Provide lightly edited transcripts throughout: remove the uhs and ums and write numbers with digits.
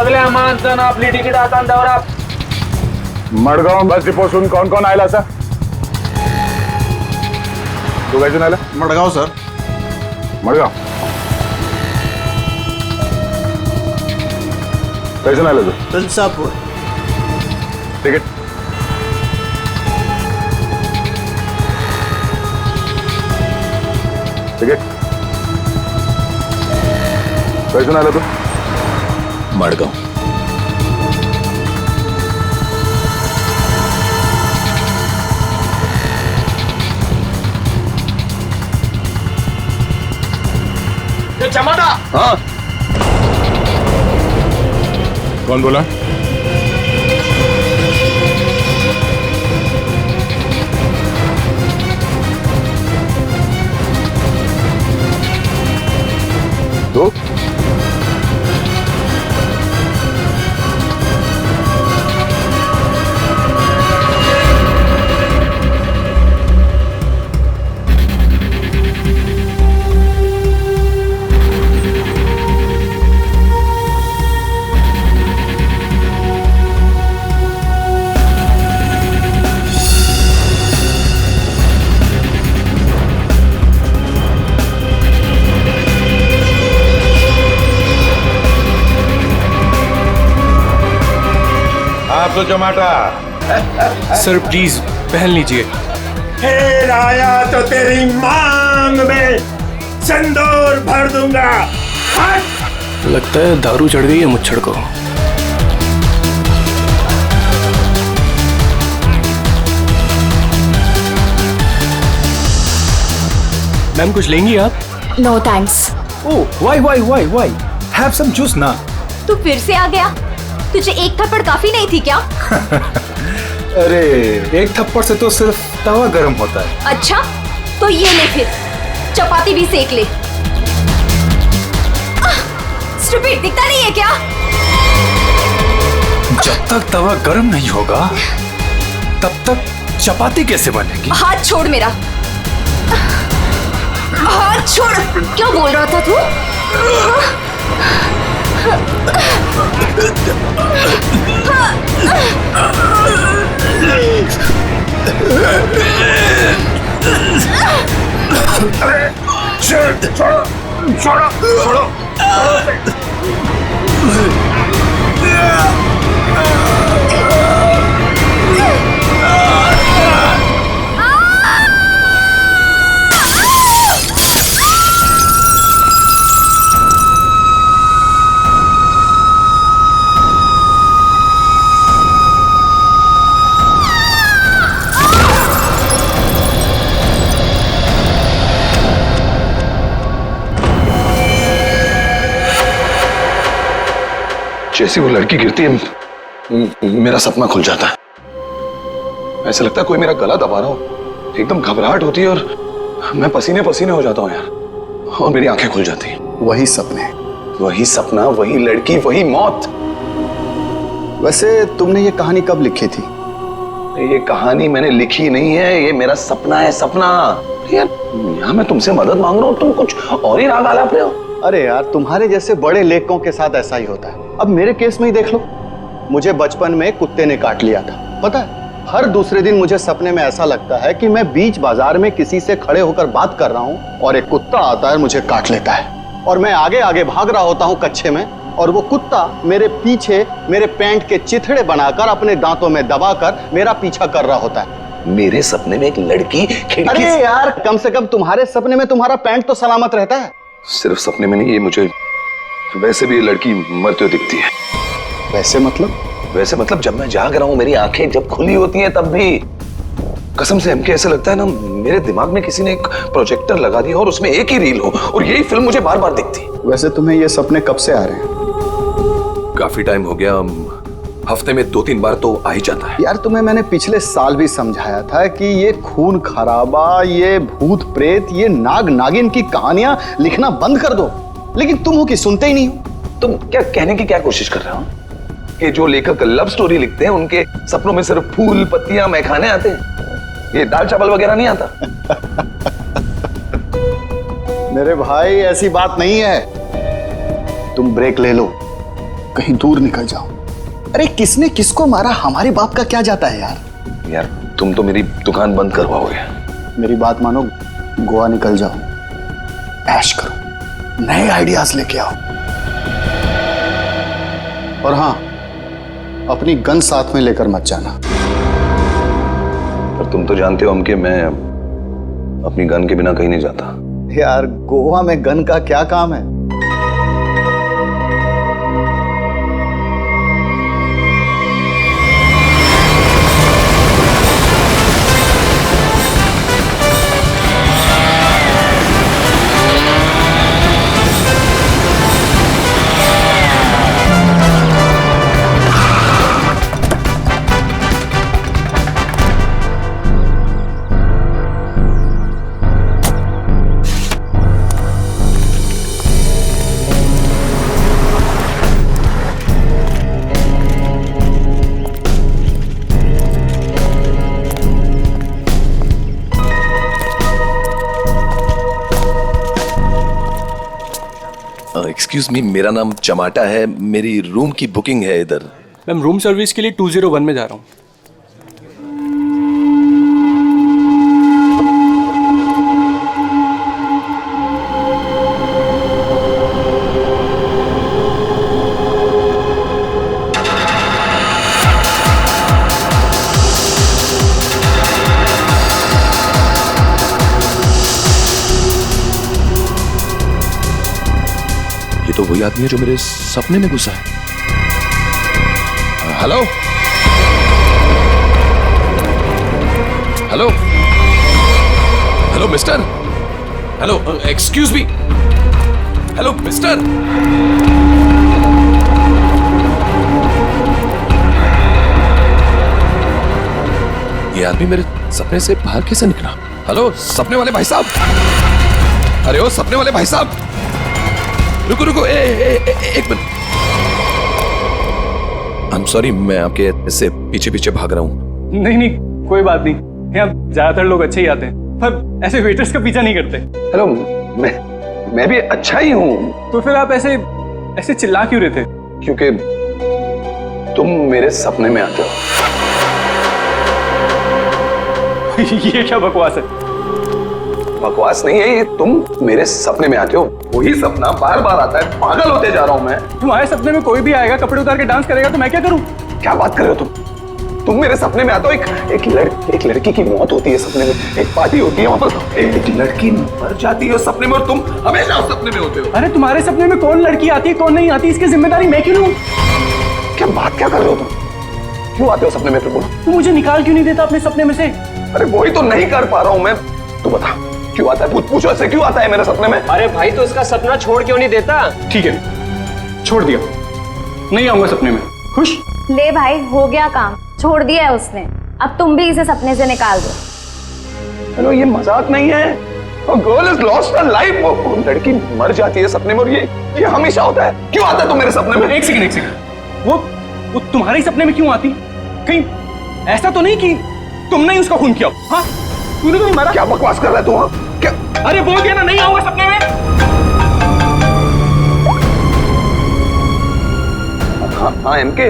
सगळ्या माणसानं आपली तिकीट आता दौरा मडगाव बस डिपोसून कोण कोण आयला सर? तू काय आला? मडगाव सर. मडगाव कैसे आला तू? तुलसापूर. तिकीट तिकीट कैसे आला तू? मडगाव. चमाटा. हाँ कौन बोला? तू? आप तो जमाटा. सर प्लीज पहन लीजिए. फिर आया तो तेरी मांग में सिंदूर भर दूंगा. हट! लगता है दारू चढ़ गई है मुच्छड़ को. मैम कुछ लेंगी आप? No thanks. Oh why have some juice ना. तू फिर से आ गया. तुझे एक थप्पड़ काफी नहीं थी क्या? अरे एक थप्पड़ से तो सिर्फ तवा गर्म होता है. अच्छा तो ये ले फिर चपाती भी सेक ले. स्टूपिड दिखता नहीं है क्या? जब तक तवा गर्म नहीं होगा तब तक चपाती कैसे बनेगी? हाथ छोड़ मेरा. हाथ छोड़. क्या बोल रहा था तू? छोड़ो. जैसे वो लड़की गिरती है मेरा सपना खुल जाता है. ऐसा लगता है कोई मेरा गला दबा रहा हो. एकदम घबराहट होती है और मैं पसीने पसीने हो जाता हूँ यार. और मेरी आंखें खुल जाती हैं. वही सपने, वही सपना, वही लड़की, वही मौत. वैसे तुमने ये कहानी कब लिखी थी? ये कहानी मैंने लिखी नहीं है, ये मेरा सपना है. सपना यार, यहाँ मैं तुमसे मदद मांग रहा हूँ, तुम कुछ और ही राग आलाप रहे हो. अरे यार तुम्हारे जैसे बड़े लेखकों के साथ ऐसा ही होता है. अब मेरे केस में ही देख लो. मुझे बचपन में कुत्ते ने काट लिया था. पता है हर दूसरे दिन मुझे सपने में ऐसा लगता है कि मैं बीच बाजार में किसी से खड़े होकर बात कर रहा हूँ और एक कुत्ता आता है मुझे काट लेता है और मैं आगे आगे भाग रहा होता हूँ कच्छे में और वो कुत्ता मेरे पीछे मेरे पैंट के चिथड़े बनाकर अपने दांतों में दबाकर मेरा पीछा कर रहा होता है. मेरे सपने में एक लड़की खिड़की. अरे यार कम से कम तुम्हारे सपने में तुम्हारा पैंट तो सलामत रहता है. सिर्फ सपने में नहीं, ये मुझे वैसे भी ये लड़की मरते हुए दिखती है. वैसे मतलब जब मैं जाग रहा हूँ, मेरी आंखें जब खुली होती हैं तब भी कसम से हमके ऐसा लगता है ना मेरे दिमाग में किसी ने एक प्रोजेक्टर लगा दिया और उसमें एक ही रील हो और यही फिल्म मुझे बार बार दिखती. वैसे तुम्हें ये सपने कब से आ रहे हैं? काफी टाइम हो गया. हफ्ते में 2-3 बार तो आ ही जाता है. यार तुम्हें मैंने पिछले साल भी समझाया था कि ये खून खराबा, ये भूत प्रेत, ये नाग नागिन की कहानियां लिखना बंद कर दो, लेकिन तुम हो कि सुनते ही नहीं हो. तुम क्या कहने की क्या कोशिश कर रहे हो कि जो लेखक लव स्टोरी लिखते हैं उनके सपनों में सिर्फ फूल पत्तियां मैखाने आते हैं, ये दाल चावल वगैरह नहीं आता? मेरे भाई ऐसी बात नहीं है. तुम ब्रेक ले लो. कहीं दूर निकल जाओ। अरे किसने किसको मारा, हमारे बाप का क्या जाता है यार। यार तुम तो मेरी दुकान बंद करवाओगे। मेरी बात मानो, गोवा निकल जाओ, ऐश करो, नए आइडियाज लेके आओ। और हाँ, अपनी गन साथ में लेकर मत जाना। पर तुम तो जानते हो हम कि मैं अपनी गन के बिना कहीं नहीं जाता। यार गोवा में गन का क्या काम है? एक्सक्यूज मी, मेरा नाम चमाटा है, मेरी रूम की बुकिंग है इधर। मैम रूम सर्विस के लिए 201 में जा रहा हूँ। ये तो वही आदमी है जो मेरे सपने में घुसा है। Hello hello hello mister, hello excuse me, hello mister. ये आदमी मेरे सपने से बाहर कैसे निकला? हेलो सपने वाले भाई साहब, अरे ओ सपने वाले भाई साहब, रुको रुको, एक मिनट। आई एम सॉरी, मैं आपके ऐसे पीछे पीछे भाग रहा हूँ। नहीं नहीं कोई बात नहीं, यहाँ ज्यादातर लोग अच्छे ही आते हैं, पर ऐसे वेटर्स का पीछा नहीं करते। हेलो, मैं भी अच्छा ही हूँ। तो फिर आप ऐसे ऐसे चिल्ला क्यों रहे थे? क्योंकि तुम मेरे सपने में आते हो। ये क्या बकवास है? बकवास नहीं है ये, तुम मेरे सपने में आते हो, वही सपना बार बार आता है, पागल होते जा रहा हूं मैं। तुम्हारे सपने में कोई भी आएगा, कपड़े उतार के डांस करेगा तो मैं क्या करूं? क्या बात कर रहे हो तुम मेरे सपने में आते हो, एक लड़की की मौत होती है सपने में, एक पार्टी होती है वहां पर, एक लड़की मर जाती है सपने में और तुम हमेशा उस सपने में होते हो। अरे तुम्हारे सपने में कौन लड़की आती है कौन नहीं आती, इसकी जिम्मेदारी मैं क्यों लूं? क्या बात क्या कर रहे हो तुम? क्यों आते हो सपने में? फिर बोलो। तू मुझे निकाल क्यों नहीं देता अपने सपने में से? अरे वही तो नहीं कर पा रहा हूं मैं, तू बता क्यों आता है? पूछो ऐसे क्यों आता है मेरे सपने में? अरे भाई तो इसका सपना छोड़ क्यों नहीं देता? ठीक है छोड़ दिया, नहीं आऊंगा सपने में। खुश? ले भाई, हो गया काम, छोड़ दिया है उसने, अब तुम भी इसे सपने से निकाल दो। हेलो, ये मजाक नहीं है। Girl is lost her life, वो लड़की मर जाती है सपने में और ये हमेशा होता है। क्यों आता है तू मेरे सपने में? एक सेकंड, वो तुम्हारे सपने में क्यों आती? कहीं ऐसा तो नहीं कि तुमने ही उसका खून किया? हाँ, तूने तो नहीं मारा। क्या बकवास कर रहा है तू? हाँ क्या? अरे बोल दिया ना, नहीं आऊंगा सपने में। हाँ एमके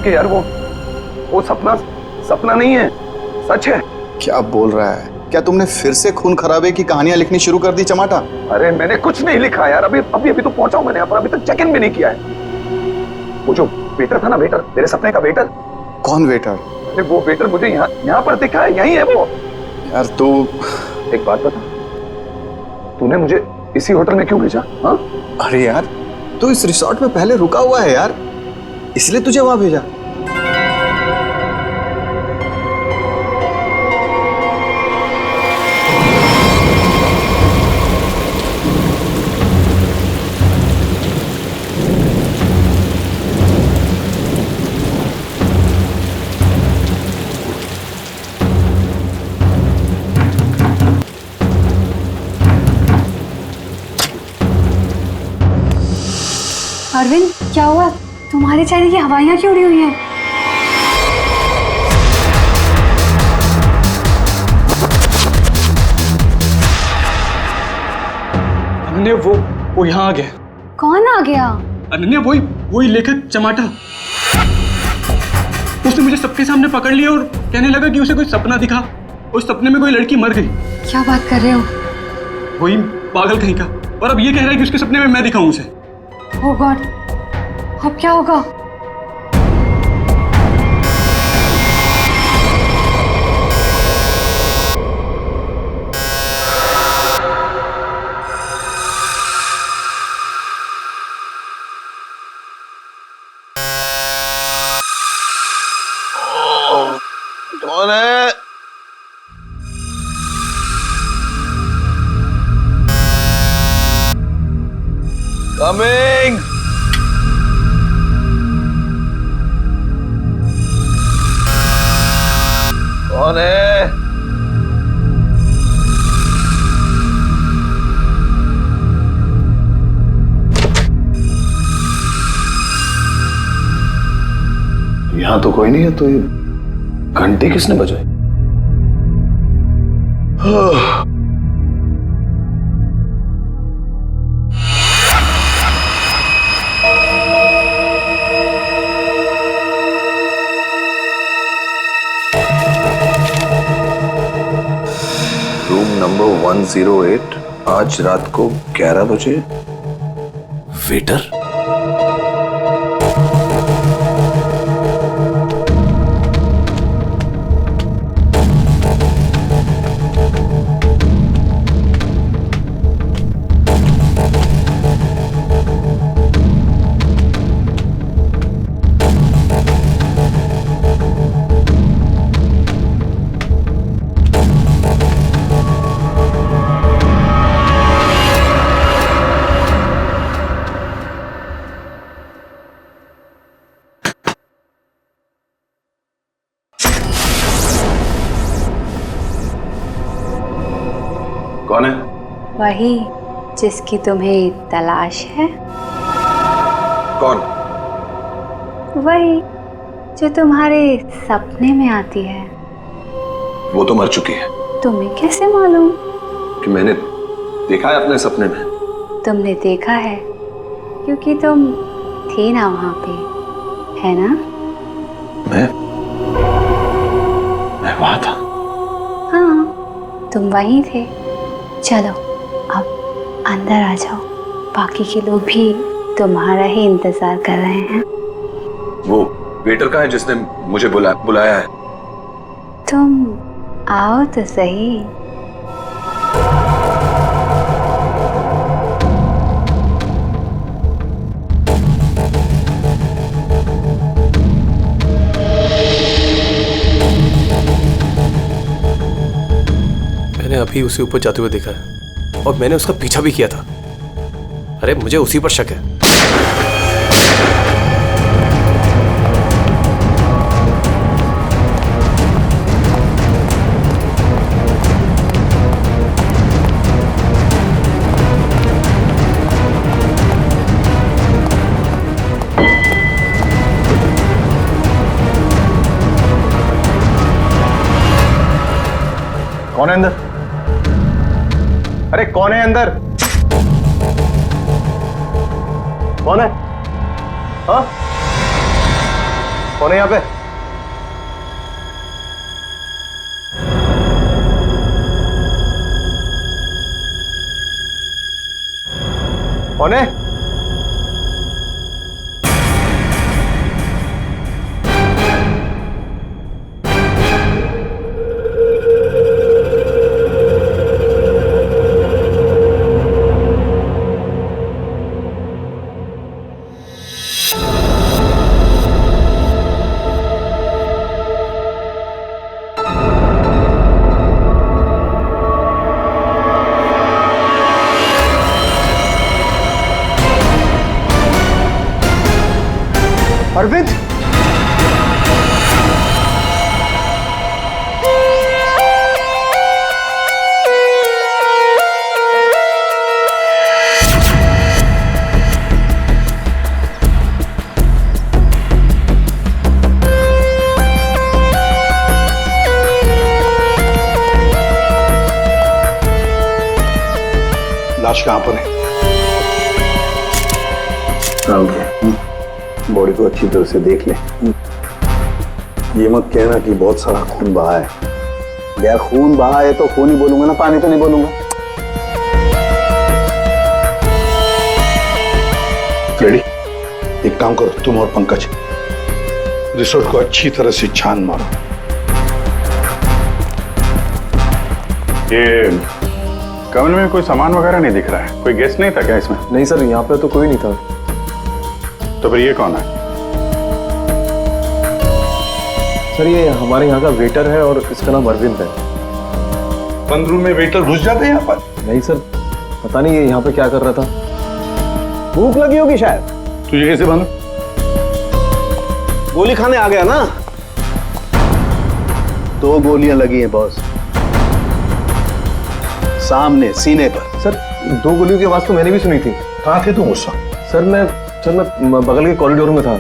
यार, वो सपना नहीं है, सच है। क्या बोल रहा है? क्या तुमने फिर से खून खराबे की कहानियां लिखनी शुरू कर दी चमाटा? अरे मैंने कुछ नहीं लिखा यार, अभी तो पहुंचा हूं मैंने यहाँ पर, अभी तक चेक इन भी नहीं किया है। वो जो वेटर था ना, वेटर, तेरे सपने का वेटर। कौन वेटर? अरे वो वेटर मुझे यहाँ पर दिखा है, यही है वो। यार तू एक बात बता, तूने मुझे इसी होटल में क्यों भेजा? हाँ? अरे यार तू इस रिसोर्ट में पहले रुका हुआ है यार, इसलिए तुझे वहां भेजा। अरविंद क्या हुआ? तुम्हारे चेहरे की हवाइयां क्यों उड़ी हुई हैं? हमने वो यहाँ आ गया। कौन आ गया? अनन्या वही लेखक चमाटा। उसने मुझे सबके सामने पकड़ लिया और कहने लगा कि उसे कोई सपना दिखा, उस सपने में कोई लड़की मर गई। क्या बात कर रहे हो? वही पागल कहीं का। और अब ये कह रहा है कि उसके सपने में मैं दिखाऊं उसे। ओह गॉड, अब क्या होगा? कौन है? कमिंग। कौन है? यहां तो कोई नहीं है, तो ये घंटी किसने बजाई? रूम नंबर 108, आज रात को 11 बजे। वेटर? कौन है? वही जिसकी तुम्हें तलाश है। कौन? वही जो तुम्हारे सपने में आती है। वो तो मर चुकी है। तुम्हें कैसे मालूम? कि मैंने देखा है अपने सपने में। तुमने देखा है क्योंकि तुम थे ना वहां पे, है ना? मैं वहां था। हाँ, तुम वहीं थे। चलो अब अंदर आ जाओ, बाकी के लोग भी तुम्हारा ही इंतजार कर रहे हैं। वो वेटर कहाँ है जिसने मुझे बुलाया है? तुम आओ तो सही। मैंने अभी उसे ऊपर जाते हुए देखा है और मैंने उसका पीछा भी किया था। अरे मुझे उसी पर शक है। कौन है अंदर? अरे कौन है अंदर? कौन है? हाँ, कौन है यहाँ पे? कौन है? अरविंद, लाश कहां पर है? बॉडी को अच्छी तरह से देख ले। ये मत कहना कि बहुत सारा खून बहा है। यार खून बहा है तो खून ही बोलूंगा ना, पानी तो नहीं बोलूंगा। रेडी? एक काम करो, तुम और पंकज रिसोर्ट को अच्छी तरह से छान मारो। ये कमरे में कोई सामान वगैरह नहीं दिख रहा है। कोई गेस्ट नहीं था क्या इसमें? नहीं सर, यहाँ पे तो कोई नहीं था। तो फिर ये कौन है? सर ये हमारे यहाँ का वेटर है और इसका नाम अरविंद है। बंद रूम में वेटर घुस जाते हैं यहाँ पर। नहीं सर, पता नहीं ये यहाँ पे क्या कर रहा था। भूख लगी होगी शायद। तुझे कैसे मालूम? गोली खाने आ गया ना। 2 गोलियां लगी हैं बॉस, सामने सीने पर। सर 2 गोलियों की आवाज तो मैंने भी सुनी थी। कहाँ थे तुम उस वक्त? सर मैं बगल के कॉरिडोर में था।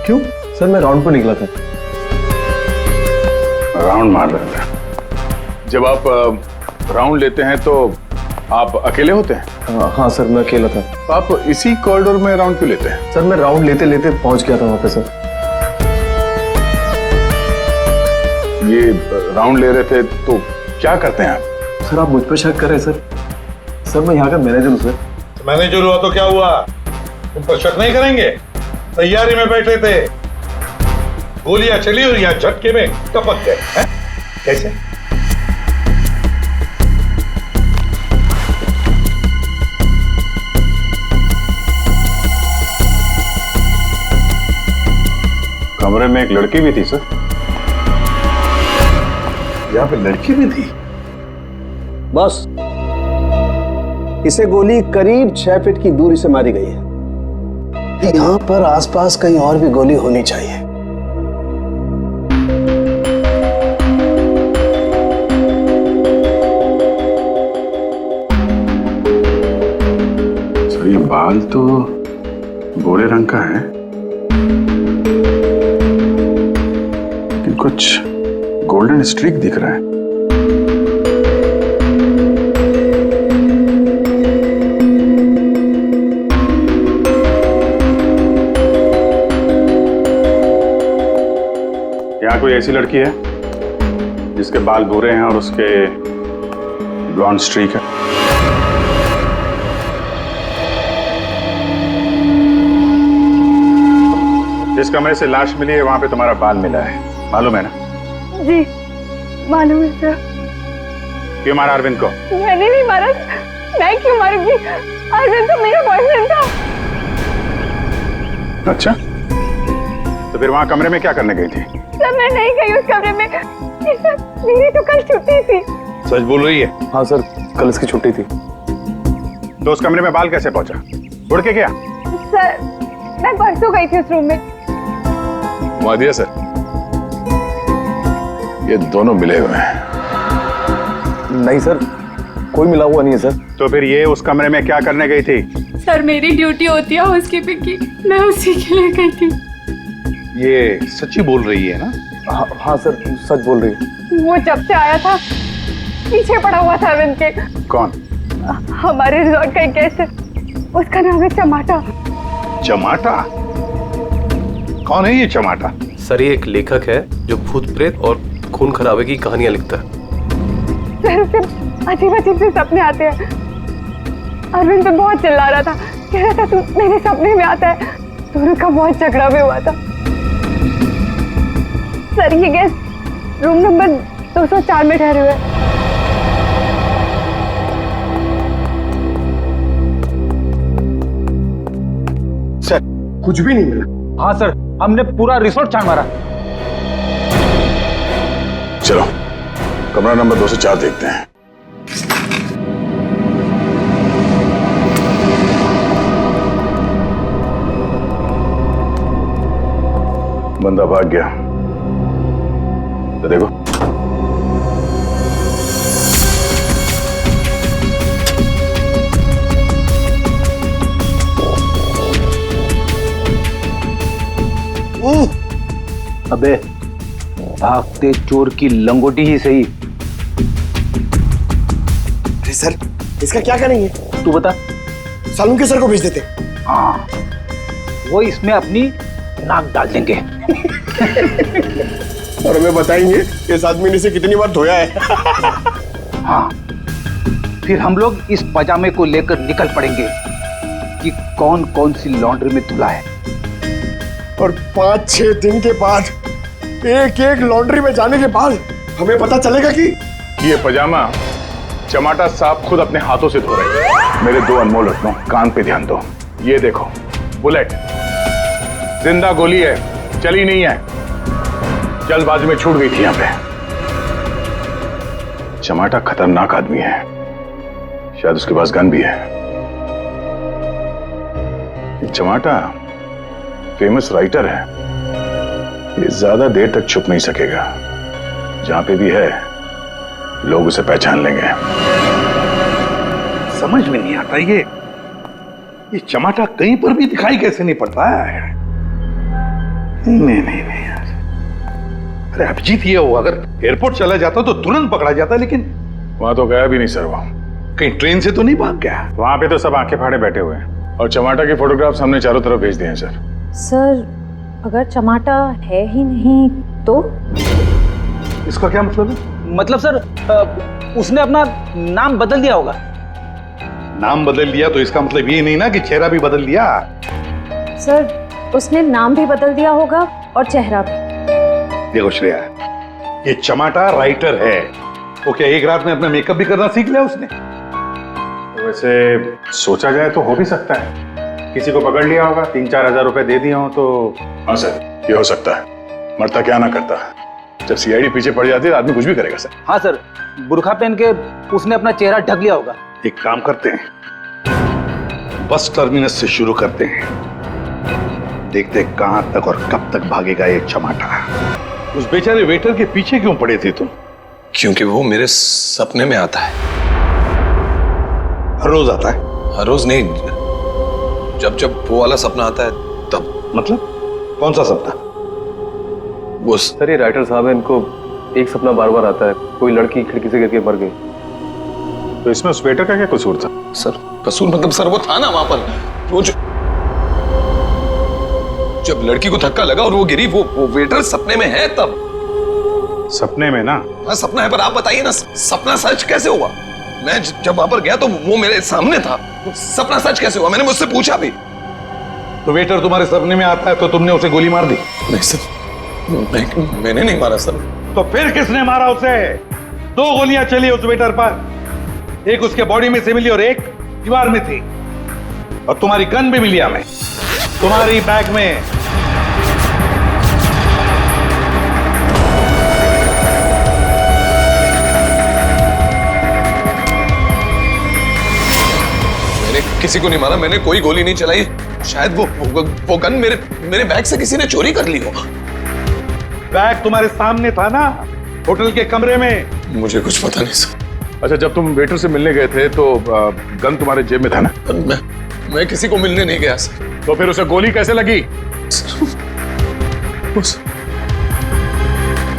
क्यों? सर मैं राउंड पर निकला था। राउंड मार रहे थे? जब आप राउंड लेते हैं तो आप अकेले होते हैं? हाँ सर, मैं अकेला था। तो आप इसी कॉरिडोर में राउंड क्यों लेते हैं? सर मैं राउंड लेते लेते पहुंच गया था वहां पे। सर ये राउंड ले रहे थे तो क्या करते हैं आप? सर आप मुझ पर शक कर रहे हैं सर। सर मैं यहाँ का मैनेजर हूँ सर। मैनेजर हुआ तो क्या हुआ? तुम पर शक नहीं करेंगे? तैयारी में बैठे थे, गोलियां चली और यहाँ झटके में टपक गए हैं? कैसे? कमरे में एक लड़की भी थी सर। यहाँ पे लड़की भी थी? बस इसे गोली करीब 6 फीट की दूरी से मारी गई है। यहाँ पर आसपास कहीं और भी गोली होनी चाहिए। सर ये बाल तो भूरे रंग का है, लेकिन कुछ गोल्डन स्ट्रीक दिख रहा है। यहाँ कोई ऐसी लड़की है जिसके बाल भूरे हैं और उसके ब्लॉन्ड स्ट्रीक है? जिस कमरे से लाश मिली है वहां पे तुम्हारा बाल मिला है, मालूम है ना? जी मालूम है सर। क्यों मारा अरविंद को? मैंने नहीं मारा। मैं क्यों मारूंगी? अरविंद तो मेरा बॉयफ्रेंड था। अच्छा, तो फिर वहां कमरे में क्या करने गई थी? सर मैं नहीं गई उस कमरे में। सर मेरी तो कल छुट्टी थी। सच बोल रही है? हाँ सर, कल इसकी छुट्टी थी। तो उस कमरे में बाल कैसे पहुंचा? उड़ के क्या? सर मैं परसों गई थी उस रूम में। मादिया सर, ये दोनों मिले हुए हैं। नहीं सर, कोई मिला हुआ नहीं है सर। तो फिर ये उस कमरे में क्या करने गई थी? सर मेरी ड्यूटी होती है हाउसकीपिंग की, मैं उसी के लिए गई थी। ये सच्ची बोल रही है ना? हाँ सर, सच बोल रही है। वो जब से आया था पीछे पड़ा हुआ था अरविंद के। कौन? हमारे रिजॉर्ट का एक गेस्ट है, उसका नाम है चमाटा। चमाटा? कौन है ये चमाटा? सर ये एक लेखक है जो भूत प्रेत और खून खराबे की कहानियां लिखता है। सर उसे अजीब अजीब से सपने आते हैं। अरविंद तो बहुत चिल्ला रहा था, कह रहा था तू मेरे सपने में आता है। दोनों का बहुत झगड़ा भी हुआ था। सर ये गेस्ट रूम नंबर 204 में ठहरे हुए। सर कुछ भी नहीं मिला। हाँ सर, हमने पूरा रिसोर्ट छान मारा। चलो कमरा नंबर 204 देखते हैं। बंदा भाग गया, तो देखो। अबे भागते चोर की लंगोटी ही सही। अरे सर इसका क्या करेंगे? तू बता। सालून के सर को भेज देते। हाँ वो इसमें अपनी नाक डाल देंगे। और हमें बताएंगे इस आदमी ने इसे कितनी बार धोया है। हाँ, फिर हम लोग इस पजामे को लेकर निकल पड़ेंगे कि कौन कौन सी लॉन्ड्री में धुला है। और 5-6 दिन के बाद, एक एक लॉन्ड्री में जाने के बाद हमें पता चलेगा कि ये पजामा चमाटा साहब खुद अपने हाथों से धो रहे हैं। मेरे 2 अनमोल रत्नों, कान पे ध्यान दो। ये देखो, बुलेट, जिंदा गोली है, चली नहीं है, जल्दबाजी में छूट गई थी यहां पे। चमाटा खतरनाक आदमी है, शायद उसके पास गन भी है। चमाटा फेमस राइटर है, ये ज्यादा देर तक छुप नहीं सकेगा। जहां पे भी है लोग उसे पहचान लेंगे। समझ में नहीं आता ये चमाटा कहीं पर भी दिखाई कैसे नहीं पड़ता है। नहीं यार, अरे अभिजीत ये हो, अगर एयरपोर्ट चला जाता तो तुरंत पकड़ा जाता, लेकिन वहां तो गया भी नहीं सर। वो कहीं ट्रेन से तो नहीं भाग गया। वहां पे तो सब आंखें फाड़े बैठे हुए हैं और चमाटा के फोटोग्राफ्स हमने चारों तरफ भेज दिए हैं सर। सर, अगर चमाटा है ही नहीं तो? इसका क्या मतलब है? मतलब सर, उसने अपना नाम बदल दिया होगा। नाम बदल दिया तो इसका मतलब ये नहीं ना कि चेहरा भी बदल दिया। सर, उसने नाम भी बदल दिया होगा और चेहरा भी। देखो श्रेया, ये चमाटा राइटर है, वो क्या एक रात में अपना मेकअप भी करना सीख लिया उसने? वैसे सोचा जाए तो हो भी सकता है, किसी को पकड़ लिया होगा, 3-4 हजार रुपए दे दिए हो तो। हाँ सर, ये हो सकता है। मरता क्या ना करता, जब सीआईडी पीछे पड़ जाती है आदमी कुछ भी करेगा सर। हाँ सर, बुर्खा पहन के उसने अपना चेहरा ढक लिया होगा। एक काम करते हैं, बस टर्मिनस से शुरू करते हैं, देखते हैं कहां तक और कब तक भागेगा ये चमाटा। उस बेचारे वेटर के पीछे क्यों पड़े थे तुम? क्योंकि वो मेरे सपने में आता है। हर रोज आता है? हर रोज नहीं, जब जब वो वाला सपना आता है तब। मतलब कौन सा सपना? वो सर, ये राइटर साहब है, इनको एक सपना बार बार आता है, कोई लड़की खिड़की से गिर के मर गई। तो इसमें उस वेटर का क्या कसूर था? सर, कसूर मतलब सर वो था ना वहां पर, वो जब लड़की को धक्का लगा और वो गिरी, वो वेटर सपने में है तब। सपने में ना? हाँ सपना है, पर आप बताइए ना, सपना सच कैसे हुआ? मैं जब वहां पर गया तो वो मेरे सामने था, सपना सच कैसे हुआ? मैंने मुझसे पूछा भी। तो वेटर तुम्हारे सपने में आता है तो तुमने उसे गोली मार दी? नहीं सर, मैंने नहीं मारा सर। तो फिर किसने मारा उसे? 2 गोलियां चली उस वेटर पर, एक उसके बॉडी में से मिली और एक दीवार में थी। और तुम्हारी गन भी मिली हमें, तुम्हारी बैग में। मैंने किसी को नहीं मारा, मैंने कोई गोली नहीं चलाई। शायद वो गन मेरे बैग से किसी ने चोरी कर ली हो। बैग तुम्हारे सामने था ना, होटल के कमरे में। मुझे कुछ पता नहीं सर। अच्छा, जब तुम वेटर से मिलने गए थे तो गन तुम्हारे जेब में था ना? मैं किसी को मिलने नहीं गया सर। तो फिर उसे गोली कैसे लगी?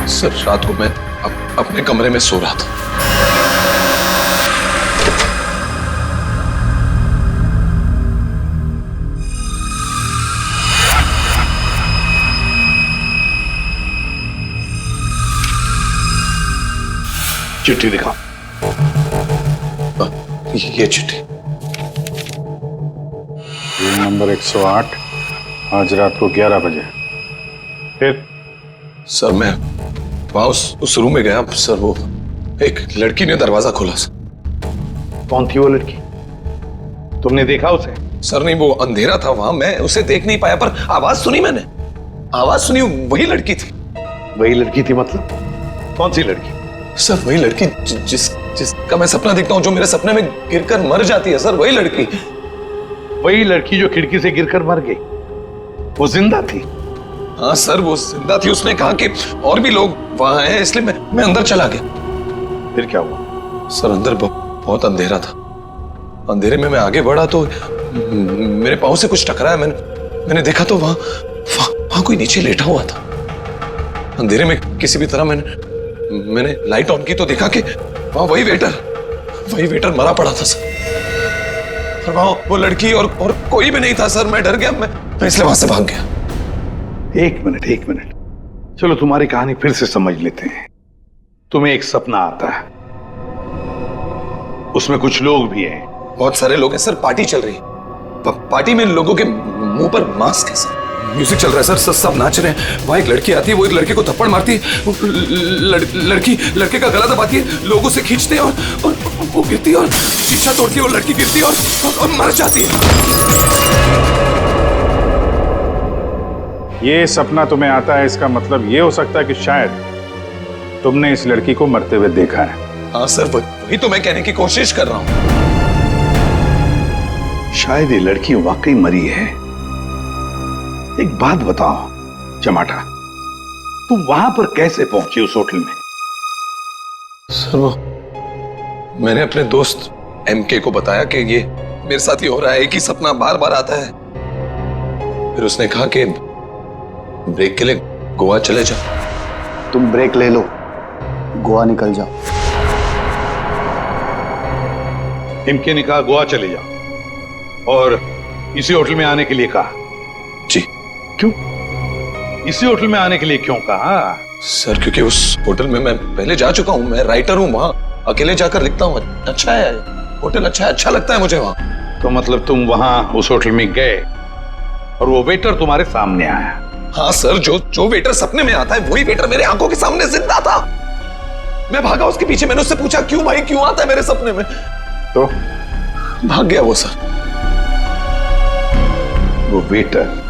सर, रात को मैं अपने कमरे में सो रहा था। चिट्ठी दिखा। ये चिट्ठी। रूम नंबर 108, आज रात को 11 बजे। फिर? सर, मैं वहां उस रूम में गया सर, वो एक लड़की ने दरवाजा खोला सर। कौन थी वो लड़की? तुमने देखा उसे? सर नहीं, वो अंधेरा था वहां, मैं उसे देख नहीं पाया, पर आवाज सुनी मैंने। आवाज सुनी, वही लड़की थी। वही लड़की थी मतलब? कौन सी लड़की? सर, वही लड़की जिसका मैं सपना देखता हूँ, जो मेरे सपने में गिरकर मर जाती है सर, वही लड़की। वही लड़की जो खिड़की से गिरकर मर गई, वो जिंदा थी? हाँ सर, वो जिंदा थी। उसने कहा कि और भी लोग वहां हैं, इसलिए मैं अंदर चला गया। फिर क्या हुआ? सर, अंदर बहुत अंधेरा था। अंधेरे में मैं आगे बढ़ा तो मेरे पाँव से कुछ टकराया। मैंने देखा तो वहां कोई नीचे लेटा हुआ था। अंधेरे में किसी भी तरह मैंने लाइट ऑन की तो देखा कि वहां वही वेटर मरा पड़ा था सर। और वहां वो लड़की और कोई भी नहीं था सर। मैं डर गया, मैं इसलिए वहां से भाग गया। एक मिनट, चलो तुम्हारी कहानी फिर से समझ लेते हैं। तुम्हें एक सपना आता है, उसमें कुछ लोग भी हैं। बहुत सारे लोग हैं सर, पार्टी चल रही है। पार्टी में लोगों के मुंह पर मास्क है सर, म्यूजिक चल रहा है सर, सब नाच रहे हैं। वहां एक लड़की आती है, वो एक लड़के को थप्पड़ मारती है, लड़की लड़के का गला दबाती है, लोगों से खींचते हैं और वो गिरती है और शीशा तोड़ती है, वो लड़की गिरती है और मर जाती है। ये सपना तुम्हें आता है, इसका मतलब ये हो सकता है कि शायद तुमने इस लड़की को मरते हुए देखा है। हाँ सर, वही तो मैं कहने की कोशिश कर रहा हूं। शायद ये लड़की वाकई मरी है। एक बात बताओ चमाटा, तुम वहां पर कैसे पहुंचे उस होटल में? सर वो मैंने अपने दोस्त एमके को बताया कि ये मेरे साथ ही हो रहा है, एक ही सपना बार बार आता है। फिर उसने कहा कि ब्रेक के लिए गोवा चले जाओ। तुम ब्रेक ले लो, गोवा निकल जाओ। एमके ने कहा गोवा चले जाओ और इसी होटल में आने के लिए कहा? जी। क्यों इसी होटल में आने के लिए क्यों कहा? सर क्योंकि उस होटल में मैं पहले जा चुका हूं, मैं राइटर हूं, वहां अकेले जाकर लिखता हूं। अच्छा है होटल, अच्छा लगता है मुझे वहां। तो मतलब तुम वहां उस होटल में गए और वो वेटर तुम्हारे सामने आया? हाँ सर, जो वेटर सपने में आता है वही वेटर मेरे आंखों के सामने जिंदा था। मैं भागा उसके पीछे, मैंने उससे पूछा क्यों भाई, क्यों आता है मेरे सपने में? तो भाग गया वो सर। वो वेटर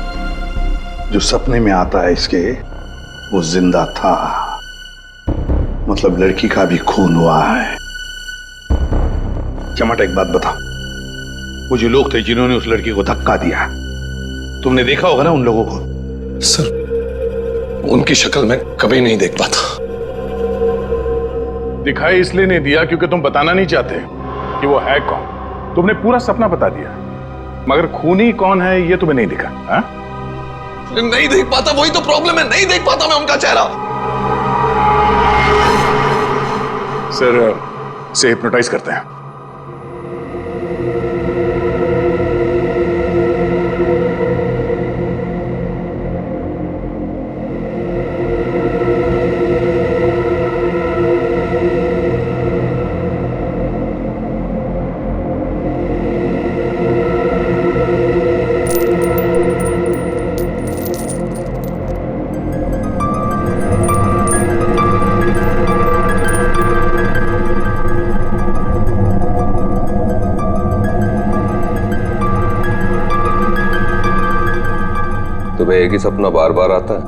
जो सपने में आता है इसके, वो जिंदा था। मतलब लड़की का भी खून हुआ है। चमाटा एक बात बता, वो जो लोग थे जिन्होंने उस लड़की को धक्का दिया, तुमने देखा होगा ना उन लोगों को? सर उनकी शक्ल मैं कभी नहीं देख पाता। दिखाई इसलिए नहीं दिया क्योंकि तुम बताना नहीं चाहते कि वो है कौन। तुमने पूरा सपना बता दिया, मगर खूनी कौन है ये तुम्हें नहीं दिखा। हा? नहीं देख पाता, वही तो प्रॉब्लम है, नहीं देख पाता मैं उनका चेहरा। सर से हिप्नोटाइज करते हैं। तुम्हें एक ही सपना बार बार आता है?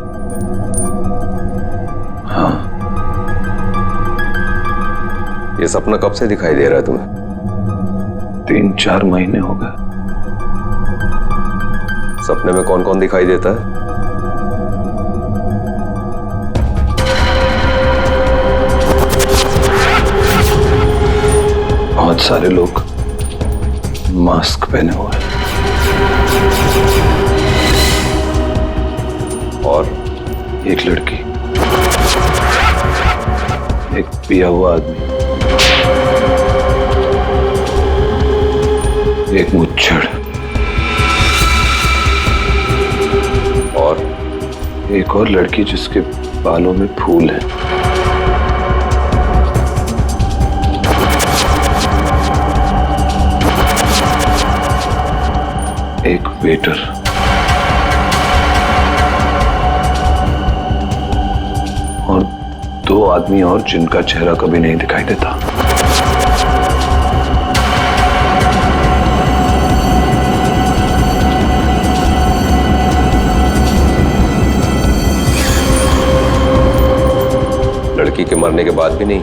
हाँ। ये सपना कब से दिखाई दे रहा है तुम्हें? 3-4 महीने हो गए। सपने में कौन कौन दिखाई देता है? बहुत सारे लोग मास्क पहने हुए हैं। और एक लड़की, एक पिया हुआ आदमी, एक मुच्छड़ और एक और लड़की जिसके बालों में फूल है। एक वेटर और 2 आदमी और जिनका चेहरा कभी नहीं दिखाई देता। लड़की के मरने के बाद भी नहीं?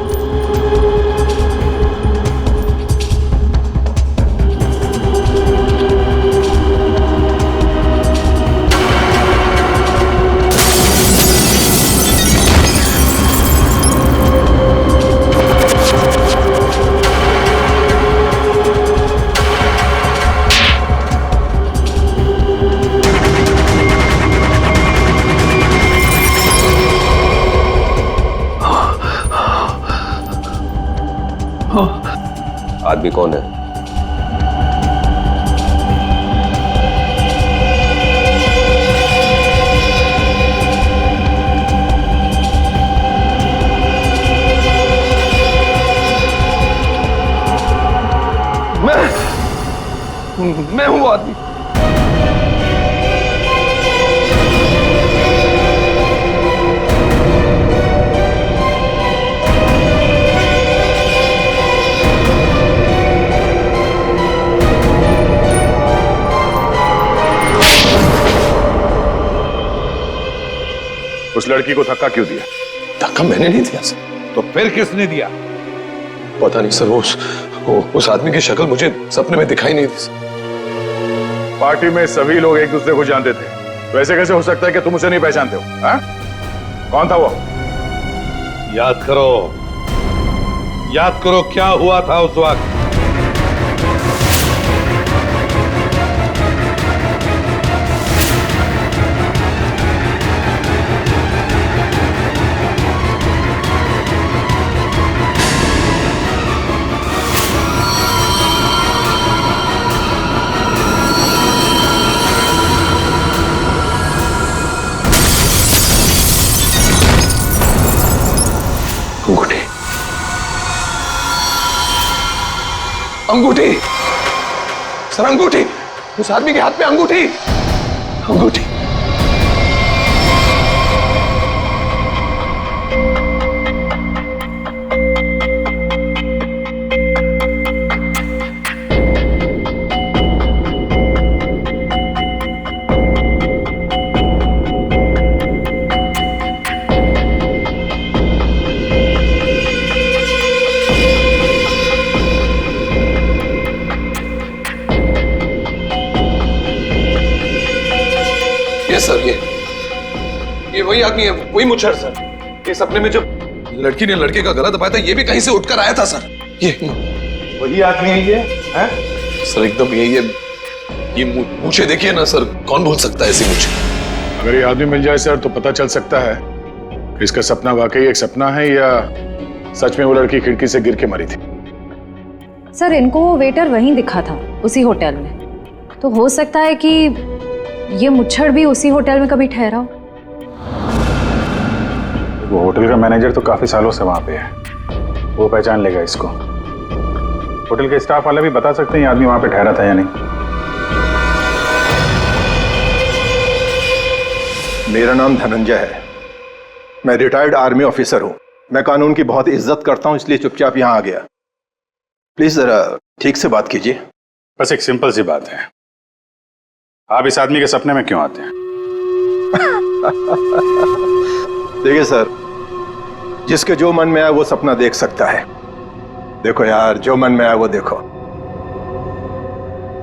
आदमी कौन है? मैं हूं वो आदमी। उस लड़की को धक्का क्यों दिया? धक्का मैंने नहीं दिया सर। तो फिर किसने दिया? पता नहीं सर, उस आदमी की शक्ल मुझे सपने में दिखाई नहीं दी सर। पार्टी में सभी लोग एक दूसरे को जानते थे, वैसे कैसे हो सकता है कि तुम उसे नहीं पहचानते हो? हाँ? कौन था वो? याद करो क्या हुआ था उस वक्त। अंगूठी, अंगूठी सर, अंगूठी। उस आदमी के हाथ में अंगूठी, अंगूठी। सर ये वही आदमी है, वही मुच्छर सर। ये सपने में जब लड़की ने लड़के का गला दबाया था, ये भी कहीं से उठकर आया था सर। ये वही आदमी है ये? है? सर एकदम ये मूछे देखिए ना सर, कौन भूल सकता है ऐसी मूछे? अगर ये आदमी मिल जाए सर तो पता चल सकता है कि इसका सपना वाकई एक सपना है या सच में वो लड़की खिड़की से गिर के मरी थी। सर इनको वो वेटर वहीं दिखा था, उसी होटल में। तो हो सकता है कि ये मुच्छड़ भी उसी होटल में कभी ठहरा हो। वो होटल का मैनेजर तो काफी सालों से वहां पे है, वो पहचान लेगा इसको। होटल के स्टाफ वाले भी बता सकते हैं ये आदमी वहां पे ठहरा था या नहीं। मेरा नाम धनंजय है, मैं रिटायर्ड आर्मी ऑफिसर हूं। मैं कानून की बहुत इज्जत करता हूं, इसलिए चुपचाप यहां आ गया। प्लीज जरा ठीक से बात कीजिए। बस एक सिंपल सी बात है, आप इस आदमी के सपने में क्यों आते हैं? देखिए सर, जिसके जो मन में आए वो सपना देख सकता है। देखो यार, जो मन में आए वो देखो।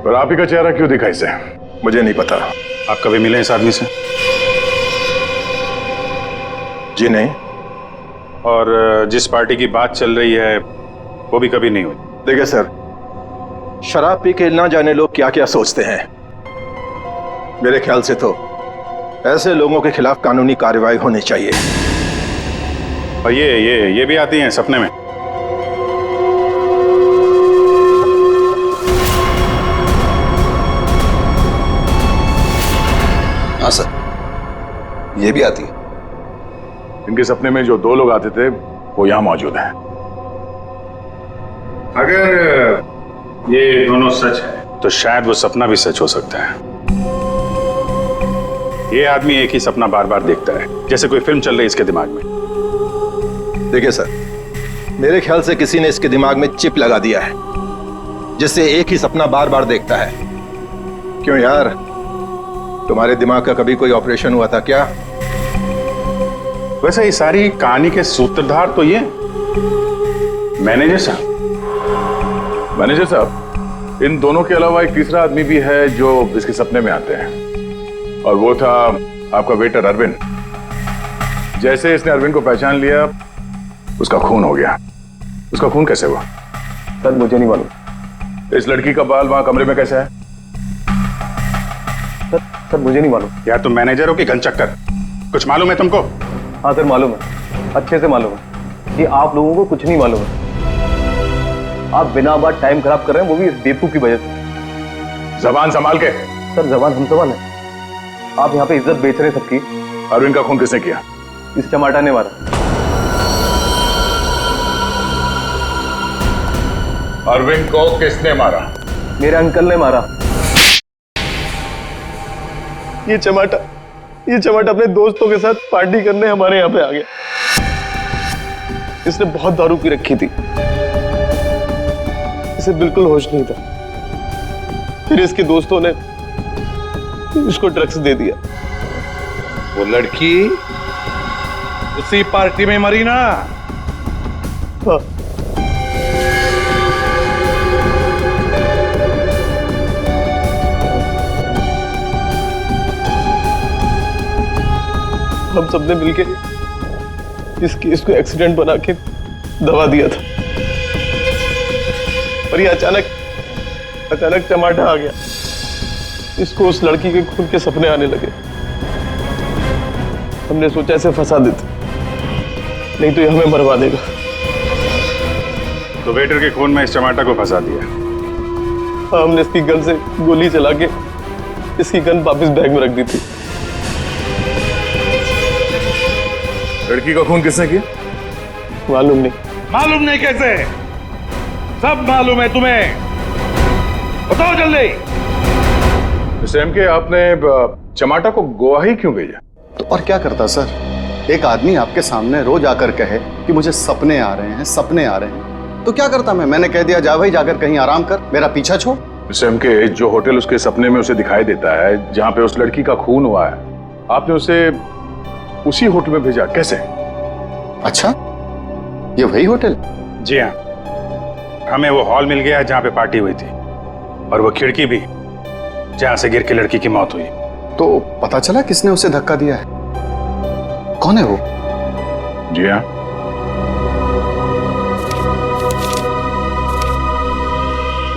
पर आप ही का चेहरा क्यों दिखा इसे? मुझे नहीं पता। आप कभी मिले इस आदमी से? जी नहीं। और जिस पार्टी की बात चल रही है वो भी कभी नहीं हुई? देखिए सर, शराब पी के ना जाने लोग क्या क्या सोचते हैं। मेरे ख्याल से तो ऐसे लोगों के खिलाफ कानूनी कार्रवाई होनी चाहिए। और ये भी आती हैं सपने में? हाँ सर, ये भी आती है। इनके सपने में जो दो लोग आते थे वो यहां मौजूद हैं। अगर ये दोनों सच है तो शायद वो सपना भी सच हो सकता है। ये आदमी एक ही सपना बार बार देखता है, जैसे कोई फिल्म चल रही है इसके दिमाग में। देखिए सर, मेरे ख्याल से किसी ने इसके दिमाग में चिप लगा दिया है, जिससे एक ही सपना बार बार देखता है। क्यों यार, तुम्हारे दिमाग का कभी कोई ऑपरेशन हुआ था क्या? वैसे ये सारी कहानी के सूत्रधार तो ये मैनेजर साहब। मैनेजर साहब, इन दोनों के अलावा एक तीसरा आदमी भी है जो इसके सपने में आते हैं, और वो था आपका वेटर अरविंद। जैसे इसने अरविंद को पहचान लिया, उसका खून हो गया। उसका खून कैसे हुआ? सर मुझे नहीं मालूम। इस लड़की का बाल वहां कमरे में कैसे है? सर मुझे नहीं मालूम। यार तुम मैनेजर हो कि घनचक्कर? कुछ मालूम है तुमको? हाँ सर मालूम है, अच्छे से मालूम है कि आप लोगों को कुछ नहीं मालूम है। आप बिना बात टाइम खराब कर रहे हैं, वो भी इस बेवकूफ की वजह से। जबान संभाल के। सर जबान हम संभाल है, आप यहाँ पे इज्जत बेच रहे हैं सबकी। अरविंद का खून किसने किया? इस चमाटा ने मारा। अरविंद को किसने मारा? मेरे अंकल ने मारा। ये चमाटा अपने दोस्तों के साथ पार्टी करने हमारे यहाँ पे आ गया। इसने बहुत दारू पी रखी थी, इसे बिल्कुल होश नहीं था। फिर इसके दोस्तों ने इसको ड्रग्स दे दिया। वो लड़की उसी पार्टी में मरी ना? हाँ। हम सबने मिलके इस केस को एक्सीडेंट बना के दबा दिया था, पर ये अचानक चमाटा आ गया। इसको उस लड़की के खून के सपने आने लगे। हमने सोचा इसे फंसा देते, नहीं तो ये हमें मरवा देगा। तो वेटर के खून में इस चमाटा को फंसा दिया? हाँ, हमने इसकी गन से गोली चला के इसकी गन वापस बैग में रख दी थी। लड़की का खून किसने किया? मालूम नहीं। मालूम नहीं कैसे? सब मालूम है तुम्हें, बताओ जल्दी। मिस्टर एमके, आपने चमाटा को गोवा ही क्यों भेजा? तो और क्या करता सर? एक आदमी आपके सामने रोज आकर कहे कि मुझे सपने आ रहे हैं, सपने आ रहे हैं, तो क्या करता मैंने कह दिया जा भाई, जाकर कहीं आराम कर, मेरा पीछा छोड़। मिस्टर एमके, जो होटल उसके सपने में उसे दिखाई देता है, जहां पे उस लड़की का खून हुआ है, आपने उसे उसी होटल में भेजा, कैसे? अच्छा, ये वही होटल? जी हाँ, हमें वो हॉल मिल गया जहां पे पार्टी हुई थी, और वो खिड़की भी जहां से गिर के लड़की की मौत हुई। तो पता चला किसने उसे धक्का दिया है? कौन है वो? जी हाँ,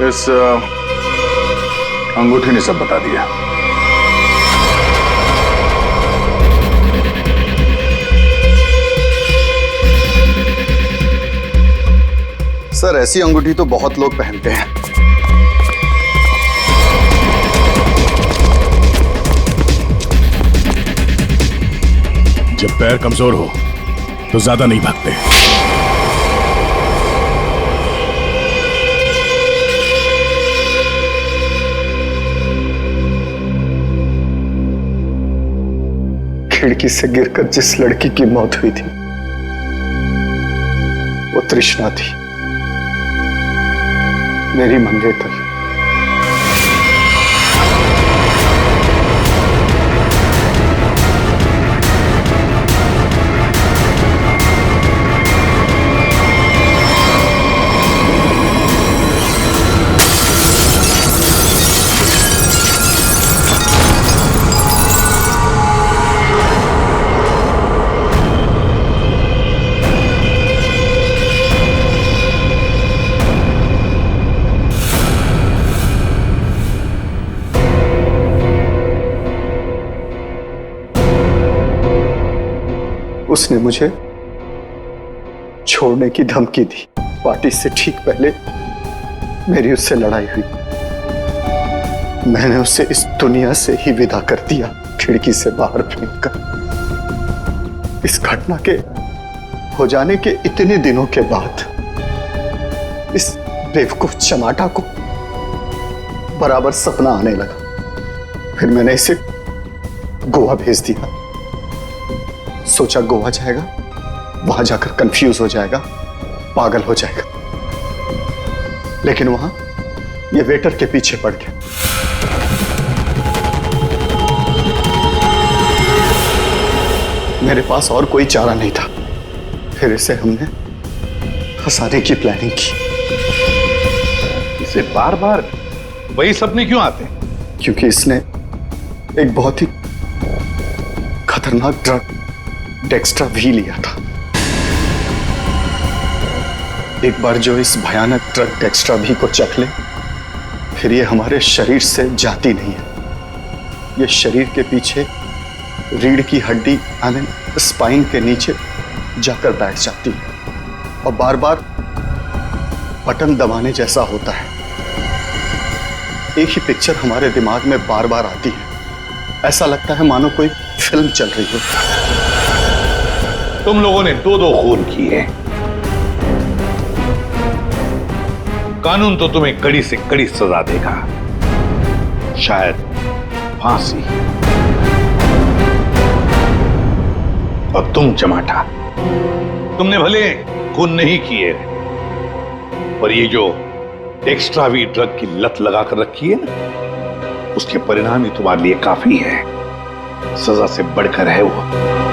इस अंगूठी ने सब बता दिया। सर, ऐसी अंगूठी तो बहुत लोग पहनते हैं। जब पैर कमजोर हो तो ज्यादा नहीं भागते। खिड़की से गिरकर जिस लड़की की मौत हुई थी वो तृष्णा थी, मेरी मंगेतर। उसने मुझे छोड़ने की धमकी दी। पार्टी से ठीक पहले मेरी उससे लड़ाई हुई। मैंने उसे इस दुनिया से ही विदा कर दिया, खिड़की से बाहर फेंककर। इस घटना के हो जाने के इतने दिनों के बाद इस बेवकूफ चमाटा को बराबर सपना आने लगा। फिर मैंने इसे गोवा भेज दिया। सोचा गोवा जाएगा, वहां जाकर कंफ्यूज हो जाएगा, पागल हो जाएगा, लेकिन वहां ये वेटर के पीछे पड़ गया। मेरे पास और कोई चारा नहीं था। फिर इसे हमने फंसाने की प्लानिंग की। इसे बार बार वही सपने क्यों आते हैं? क्योंकि इसने एक बहुत ही खतरनाक ड्रग डेक्स्ट्रा भी लिया था। एक बार जो इस भयानक ड्रग डेक्स्ट्रा भी को चख ले, फिर ये हमारे शरीर से जाती नहीं है। ये शरीर के पीछे रीढ़ की हड्डी स्पाइन के नीचे जाकर बैठ जाती है और बार बार बटन दबाने जैसा होता है। एक ही पिक्चर हमारे दिमाग में बार बार आती है। ऐसा लगता है मानो कोई फिल्म चल रही हो। तुम लोगों ने दो खून किए। कानून तो तुम्हें कड़ी से कड़ी सजा देगा, शायद फांसी। और तुम चमाटा, तुमने भले खून नहीं किए, पर ये जो एक्स्ट्रा वी ड्रग की लत लगा कर रखी है ना, उसके परिणाम ही तुम्हारे लिए काफी है। सजा से बढ़कर है वो।